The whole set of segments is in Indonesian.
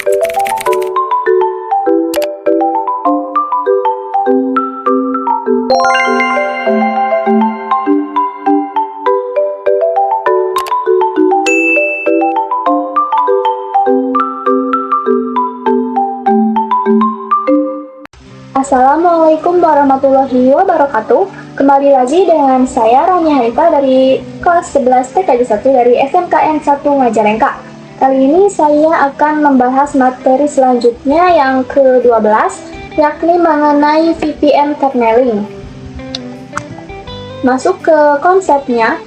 Assalamualaikum warahmatullahi wabarakatuh. Kembali lagi dengan saya Rania Harita dari kelas 11 TKJ 1 dari SMKN 1 Majalengka. Kali ini saya akan membahas materi selanjutnya yang ke-12, yakni mengenai VPN tunneling. Masuk ke konsepnya,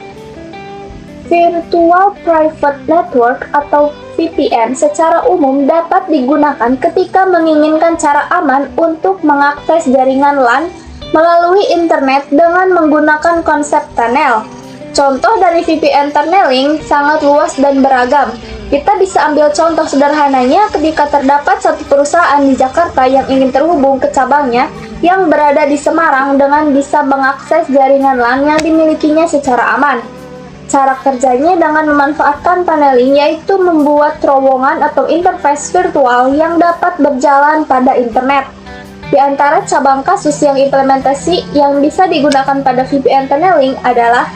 Virtual Private Network atau VPN secara umum dapat digunakan ketika menginginkan cara aman untuk mengakses jaringan LAN melalui internet dengan menggunakan konsep tunnel. Contoh dari VPN tunneling sangat luas dan beragam. Kita bisa ambil contoh sederhananya ketika terdapat satu perusahaan di Jakarta yang ingin terhubung ke cabangnya yang berada di Semarang dengan bisa mengakses jaringan LAN yang dimilikinya secara aman. Cara kerjanya dengan memanfaatkan tunneling yaitu membuat terowongan atau interface virtual yang dapat berjalan pada internet. Di antara cabang kasus yang implementasi yang bisa digunakan pada VPN tunneling adalah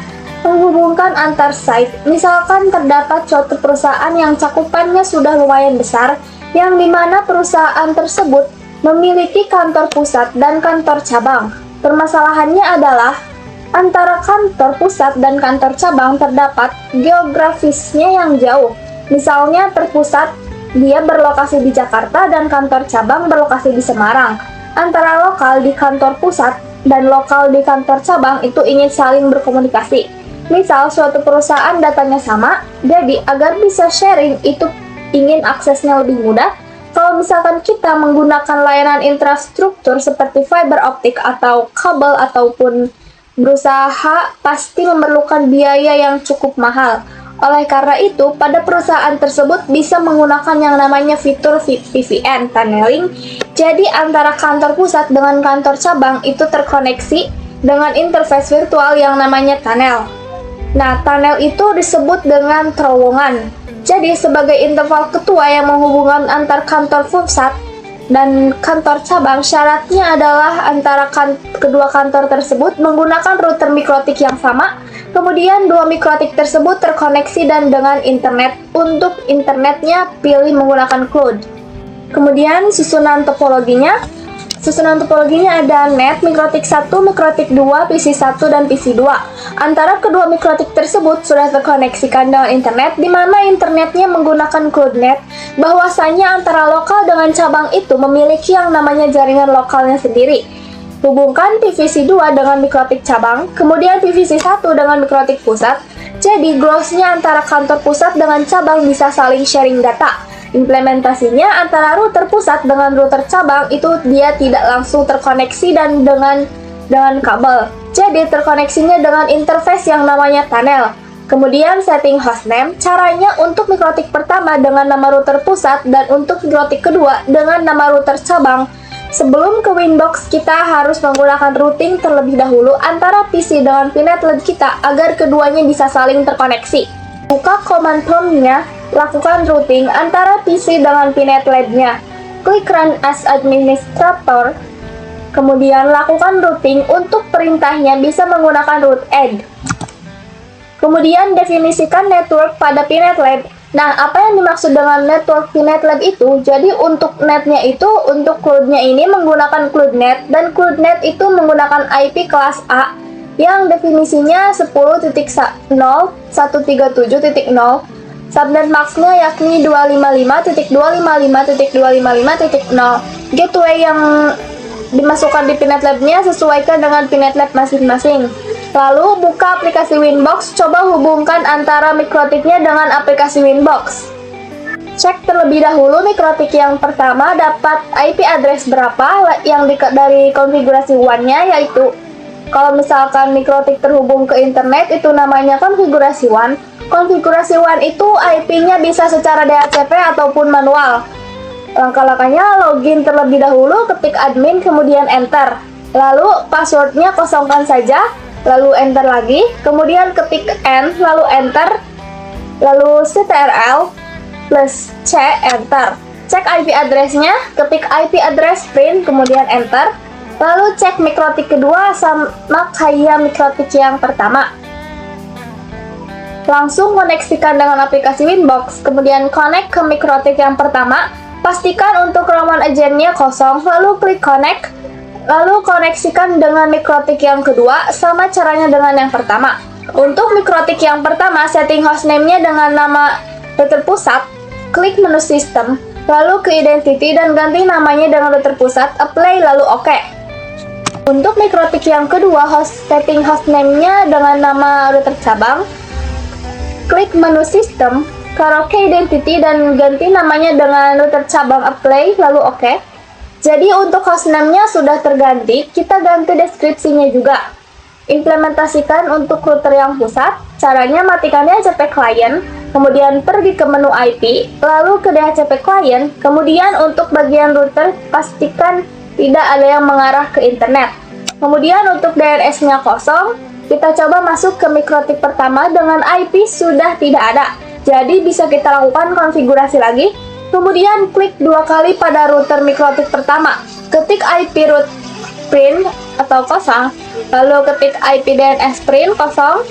menghubungkan antar site. Misalkan terdapat suatu perusahaan yang cakupannya sudah lumayan besar, yang dimana perusahaan tersebut memiliki kantor pusat dan kantor cabang. Permasalahannya adalah antara kantor pusat dan kantor cabang terdapat geografisnya yang jauh. Misalnya terpusat dia berlokasi di Jakarta dan kantor cabang berlokasi di Semarang. Antara lokal di kantor pusat dan lokal di kantor cabang itu ingin saling berkomunikasi. Misal suatu perusahaan datanya sama, jadi agar bisa sharing itu ingin aksesnya lebih mudah. Kalau misalkan kita menggunakan layanan infrastruktur seperti fiber optik atau kabel ataupun berusaha pasti memerlukan biaya yang cukup mahal. Oleh karena itu, pada perusahaan tersebut bisa menggunakan yang namanya fitur VPN tunneling. Jadi antara kantor pusat dengan kantor cabang itu terkoneksi dengan interface virtual yang namanya tunnel. Nah, tunnel itu disebut dengan terowongan. Jadi sebagai interval ketua yang menghubungkan antar kantor pusat dan kantor cabang, syaratnya adalah antara kedua kantor tersebut menggunakan router mikrotik yang sama, kemudian dua mikrotik tersebut terkoneksi dan dengan internet. Untuk internetnya pilih menggunakan cloud. Kemudian susunan topologinya ada net, mikrotik 1, mikrotik 2, PC 1, dan PC 2. Antara kedua mikrotik tersebut sudah terkoneksikan dengan internet, di mana internetnya menggunakan cloudnet, bahwasanya antara lokal dengan cabang itu memiliki yang namanya jaringan lokalnya sendiri. Hubungkan PVC 2 dengan mikrotik cabang, kemudian PVC 1 dengan mikrotik pusat, jadi grossnya antara kantor pusat dengan cabang bisa saling sharing data. Implementasinya antara router pusat dengan router cabang itu dia tidak langsung terkoneksi dan dengan kabel. Jadi terkoneksinya dengan interface yang namanya tunnel. Kemudian setting hostname, caranya untuk mikrotik pertama dengan nama router pusat dan untuk mikrotik kedua dengan nama router cabang. Sebelum ke Winbox, kita harus menggunakan routing terlebih dahulu antara PC dengan VNetLab kita agar keduanya bisa saling terkoneksi. Buka command prompt-nya, lakukan routing antara PC dengan VNetLab-nya. Klik Run as Administrator, kemudian lakukan routing. Untuk perintahnya bisa menggunakan root add. Kemudian definisikan network pada VNetLab. Nah, apa yang dimaksud dengan network VNetLab itu? Jadi untuk netnya itu, untuk cloud-nya ini menggunakan cloudnet, dan cloudnet itu menggunakan IP kelas A yang definisinya 10.0.137.0. Subnet max-nya yakni 255.255.255.0. Gateway yang dimasukkan di VNetLab-nya sesuaikan dengan VNetLab masing-masing. Lalu buka aplikasi Winbox, coba hubungkan antara mikrotiknya dengan aplikasi Winbox. Cek terlebih dahulu mikrotik yang pertama dapat IP address berapa yang dari konfigurasi WAN-nya, yaitu kalau misalkan mikrotik terhubung ke internet itu namanya konfigurasi WAN. Konfigurasi WAN itu IP-nya bisa secara DHCP ataupun manual. Langkah-langkahnya login terlebih dahulu, ketik admin kemudian enter. Lalu passwordnya kosongkan saja, lalu enter lagi, kemudian ketik N lalu enter, lalu ctrl plus C enter. Cek cek IP address-nya, ketik IP address print, kemudian enter. Lalu cek mikrotik kedua sama kayak mikrotik yang pertama. Langsung koneksikan dengan aplikasi Winbox, kemudian connect ke mikrotik yang pertama. Pastikan untuk roman agentnya kosong, lalu klik connect. Lalu koneksikan dengan mikrotik yang kedua, sama caranya dengan yang pertama. Untuk mikrotik yang pertama, setting hostname-nya dengan nama router pusat, klik menu sistem, lalu ke identity dan ganti namanya dengan router pusat, apply lalu OK. Untuk mikrotik yang kedua, setting hostname-nya dengan nama router cabang, klik menu sistem, karaoke identity dan ganti namanya dengan router cabang, apply lalu OK. Jadi untuk hostname-nya sudah terganti, kita ganti deskripsinya juga. Implementasikan untuk router yang pusat, caranya matikan DHCP client, kemudian pergi ke menu IP, lalu ke DHCP client, kemudian untuk bagian router, pastikan tidak ada yang mengarah ke internet. Kemudian untuk DNS-nya kosong, kita coba masuk ke mikrotik pertama dengan IP sudah tidak ada. Jadi bisa kita lakukan konfigurasi lagi. Kemudian klik dua kali pada router mikrotik pertama, ketik IP root print atau kosong, lalu ketik IP DNS print kosong,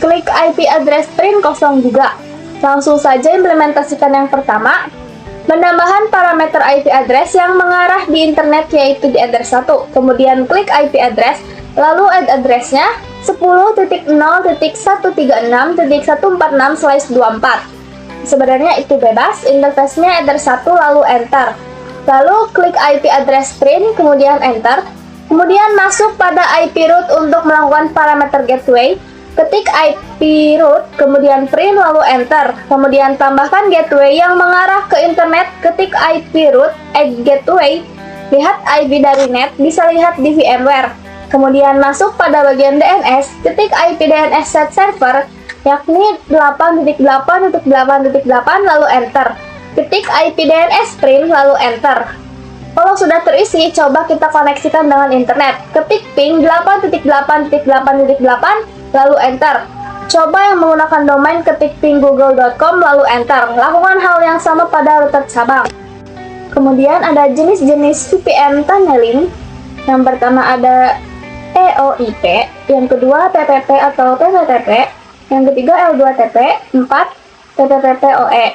klik IP address print kosong juga. Langsung saja implementasikan yang pertama, penambahan parameter IP address yang mengarah di internet yaitu di address 1, kemudian klik IP address, lalu add address-nya 10.0.136.146/24. Sebenarnya itu bebas, interface-nya address 1 lalu enter. Lalu klik IP address print, kemudian enter. Kemudian masuk pada IP root untuk melakukan parameter gateway. Ketik IP root, kemudian print lalu enter. Kemudian tambahkan gateway yang mengarah ke internet, ketik IP root, add gateway. Lihat IP dari net, bisa lihat di VMware. Kemudian masuk pada bagian DNS, ketik IP DNS set server, yakni 8.8.8.8 lalu enter. Ketik IP DNS print lalu enter. Kalau sudah terisi, coba kita koneksikan dengan internet. Ketik ping 8.8.8.8 lalu enter. Coba yang menggunakan domain, ketik ping google.com lalu enter. Lakukan hal yang sama pada router cabang. Kemudian ada jenis-jenis VPN tunneling. Yang pertama ada EOIP, yang kedua TTP atau TPTP, yang ketiga L2TP, 4 TPP-PoE.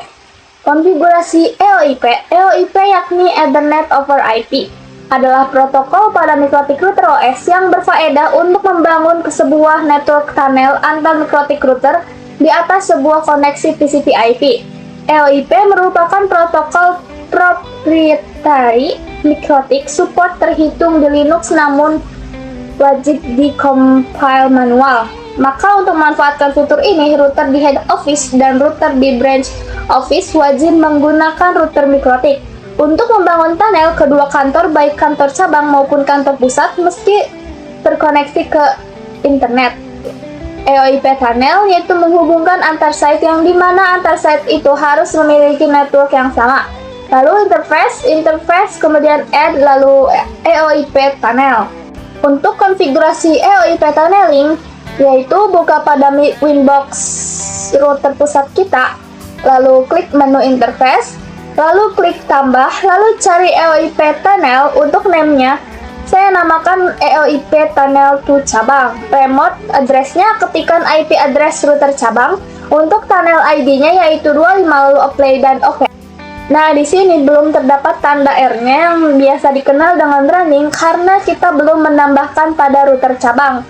Konfigurasi EOIP. EOIP yakni Ethernet over IP, adalah protokol pada mikrotik router OS yang berfaedah untuk membangun ke sebuah network tunnel antar mikrotik router di atas sebuah koneksi TCP IP. EOIP merupakan protokol proprietary mikrotik support terhitung di Linux namun wajib di-compile manual. Maka untuk memanfaatkan fitur ini, router di head office dan router di branch office wajib menggunakan router mikrotik. Untuk membangun tunnel, kedua kantor, baik kantor cabang maupun kantor pusat, mesti terkoneksi ke internet. EOIP tunnel yaitu menghubungkan antar site yang dimana antar site itu harus memiliki network yang sama. Lalu interface, kemudian add, lalu EOIP tunnel. Untuk konfigurasi EOIP tunneling, yaitu buka pada Winbox router pusat kita, lalu klik menu interface, lalu klik tambah, lalu cari EOIP tunnel. Untuk name-nya, saya namakan EOIP tunnel to cabang. Remote address-nya ketikkan IP address router cabang. Untuk tunnel ID-nya yaitu 25 lalu apply dan OK. Nah, di sini belum terdapat tanda R-nya yang biasa dikenal dengan running karena kita belum menambahkan pada router cabang.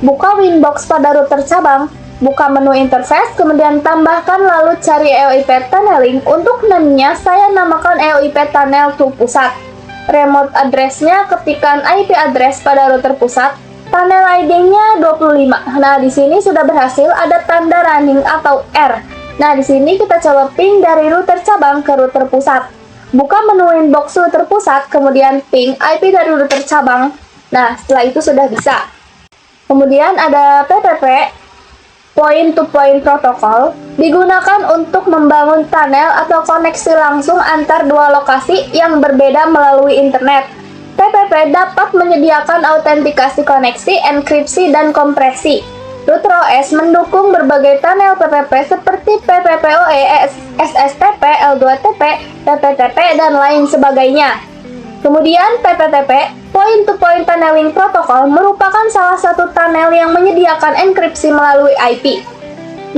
Buka Winbox pada router cabang, buka menu interface, kemudian tambahkan lalu cari EOIP tunneling. Untuk name-nya saya namakan EOIP tunnel to pusat. Remote address-nya ketikkan IP address pada router pusat. Tunnel ID-nya 25. Nah, di sini sudah berhasil ada tanda running atau R. Nah, di sini kita coba ping dari router cabang ke router pusat. Buka menu Winbox router pusat, kemudian ping IP dari router cabang. Nah, setelah itu sudah bisa. Kemudian ada PPP, Point-to-Point Protocol, digunakan untuk membangun tunnel atau koneksi langsung antar dua lokasi yang berbeda melalui internet. PPP dapat menyediakan autentikasi koneksi, enkripsi, dan kompresi. Router OS mendukung berbagai tunnel PPP seperti PPPoE, SSTP, L2TP, PPTP, dan lain sebagainya. Kemudian PPTP, Point-to-Point Tunneling Protocol, merupakan salah satu tunnel yang menyediakan enkripsi melalui IP.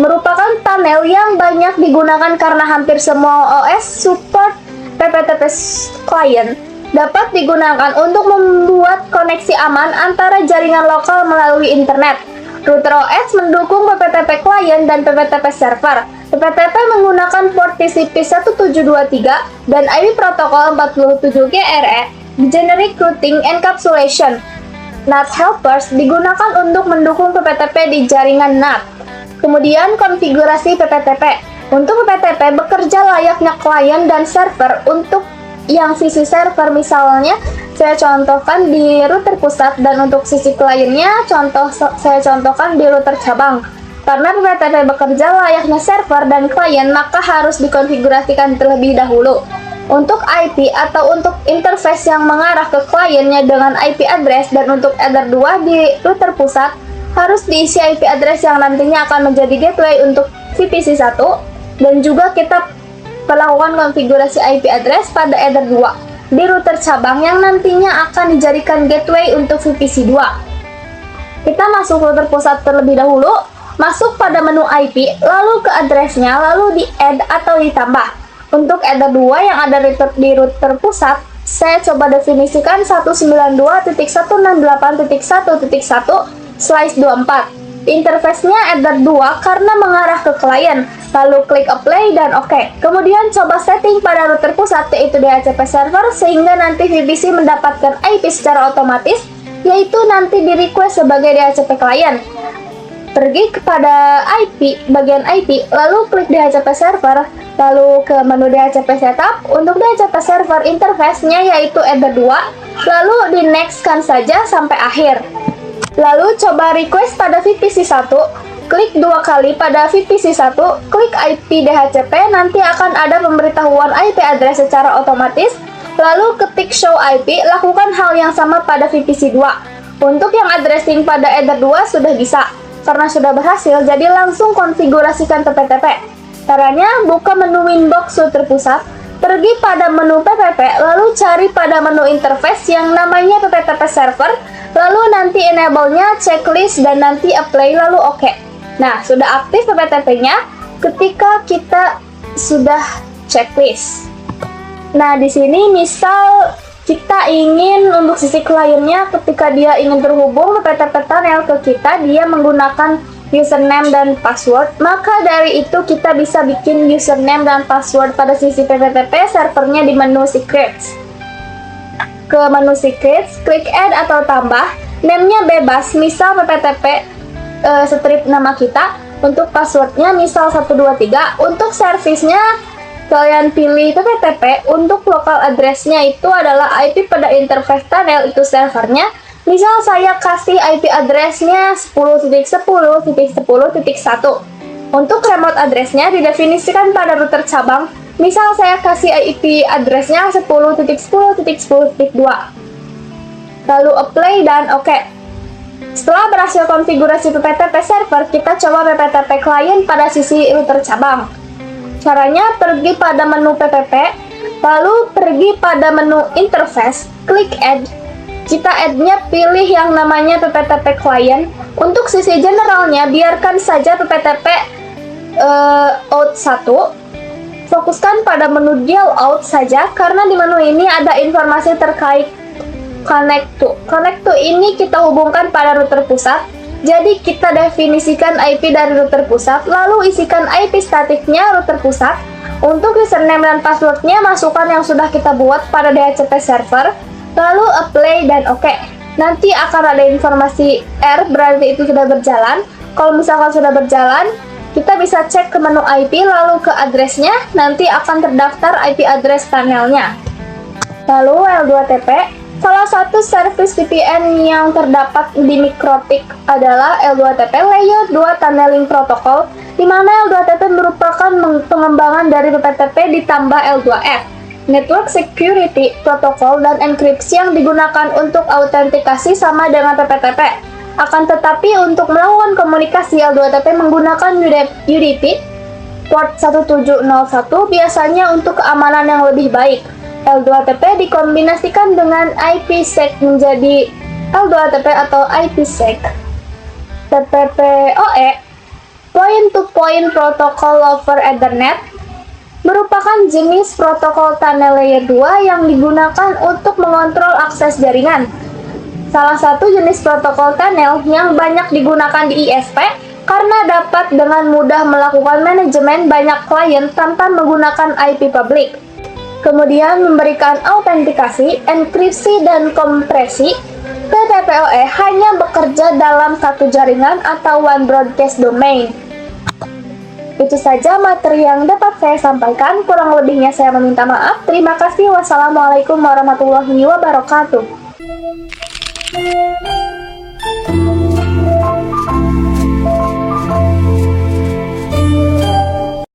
Merupakan tunnel yang banyak digunakan karena hampir semua OS support PPTP client dapat digunakan untuk membuat koneksi aman antara jaringan lokal melalui internet. Router OS mendukung PPTP client dan PPTP server. PPTP menggunakan port TCP 1723 dan IP protokol 47GRE, Generic Routing Encapsulation. NAT helpers digunakan untuk mendukung PPTP di jaringan NAT. Kemudian konfigurasi PPTP. Untuk PPTP bekerja layaknya klien dan server. Untuk yang sisi server misalnya saya contohkan di router pusat, dan untuk sisi kliennya saya contohkan di router cabang. Karena PPTP bekerja layaknya server dan klien, maka harus dikonfigurasikan terlebih dahulu. Untuk IP atau untuk interface yang mengarah ke kliennya dengan IP address, dan untuk Ether 2 di router pusat harus diisi IP address yang nantinya akan menjadi gateway untuk VPC 1, dan juga kita melakukan konfigurasi IP address pada Ether 2 di router cabang yang nantinya akan dijadikan gateway untuk VPC 2. Kita masuk router pusat terlebih dahulu, masuk pada menu IP, lalu ke addressnya, lalu di add atau ditambah. Untuk Ether 2 yang ada di router pusat, saya coba definisikan 192.168.1.1/24. Interface-nya Ether 2 karena mengarah ke klien, lalu klik apply dan OK. Kemudian coba setting pada router pusat, yaitu DHCP server, sehingga nanti VPC mendapatkan IP secara otomatis, yaitu nanti di request sebagai DHCP klien. Pergi kepada IP, bagian IP, lalu klik DHCP server, lalu ke menu DHCP setup. Untuk DHCP server interface-nya yaitu Ether 2, lalu di next-kan saja sampai akhir. Lalu coba request pada VPC 1, klik 2 kali pada VPC 1, klik IP DHCP, nanti akan ada pemberitahuan IP address secara otomatis, lalu ketik show IP, lakukan hal yang sama pada VPC 2. Untuk yang addressing pada Ether 2 sudah bisa, karena sudah berhasil, jadi langsung konfigurasikan PPTP. Caranya, buka menu Winbox router pusat, pergi pada menu PPP, lalu cari pada menu interface yang namanya PPTP server, lalu nanti enable-nya, checklist, dan nanti apply, lalu OK. Nah, sudah aktif PPTP-nya ketika kita sudah checklist. Nah, di sini misal kita ingin untuk sisi kliennya, ketika dia ingin terhubung PPTP tunnel ke kita, dia menggunakan username dan password, maka dari itu kita bisa bikin username dan password pada sisi PPTP servernya di menu secrets. Ke menu secrets, klik add atau tambah, name-nya bebas, misal PPTP strip nama kita, untuk passwordnya misal 123, untuk service-nya kalian pilih PPTP, untuk local address-nya itu adalah IP pada interface tunnel, itu servernya, misal saya kasih IP address-nya 10.10.10.1. Untuk remote address-nya didefinisikan pada router cabang, misal saya kasih IP address-nya 10.10.10.2. Lalu apply dan OK. Setelah berhasil konfigurasi PPTP server, kita coba PPTP client pada sisi router cabang. Caranya, pergi pada menu PPP, lalu pergi pada menu interface, klik add. Jika add-nya pilih yang namanya PPTP client. Untuk sisi generalnya, biarkan saja PPTP out 1. Fokuskan pada menu deal out saja, karena di menu ini ada informasi terkait connect to. Connect to ini kita hubungkan pada router pusat, jadi kita definisikan IP dari router pusat, lalu isikan IP statiknya router pusat. Untuk username dan passwordnya masukkan yang sudah kita buat pada DHCP server, lalu apply dan OK. Nanti akan ada informasi R, berarti itu sudah berjalan. Kalau misalkan sudah berjalan, kita bisa cek ke menu IP, lalu ke addressnya, nanti akan terdaftar IP address tunnelnya. Lalu L2TP, salah satu service VPN yang terdapat di MikroTik adalah L2TP Layer 2 Tunneling Protocol, di mana L2TP merupakan pengembangan dari PPTP ditambah L2F, Network Security Protocol, dan enkripsi yang digunakan untuk autentikasi sama dengan PPTP. Akan tetapi untuk melakukan komunikasi L2TP menggunakan UDP port 1701 biasanya untuk keamanan yang lebih baik. L2TP dikombinasikan dengan IPsec menjadi L2TP atau IPsec. TPPoE, Point-to-Point Protocol over Ethernet, merupakan jenis protokol tunnel layer 2 yang digunakan untuk mengontrol akses jaringan. Salah satu jenis protokol tunnel yang banyak digunakan di ISP karena dapat dengan mudah melakukan manajemen banyak klien tanpa menggunakan IP publik. Kemudian memberikan autentikasi, enkripsi, dan kompresi. TPPoE hanya bekerja dalam satu jaringan atau one broadcast domain. Itu saja materi yang dapat saya sampaikan, kurang lebihnya saya meminta maaf. Terima kasih. Wassalamualaikum warahmatullahi wabarakatuh.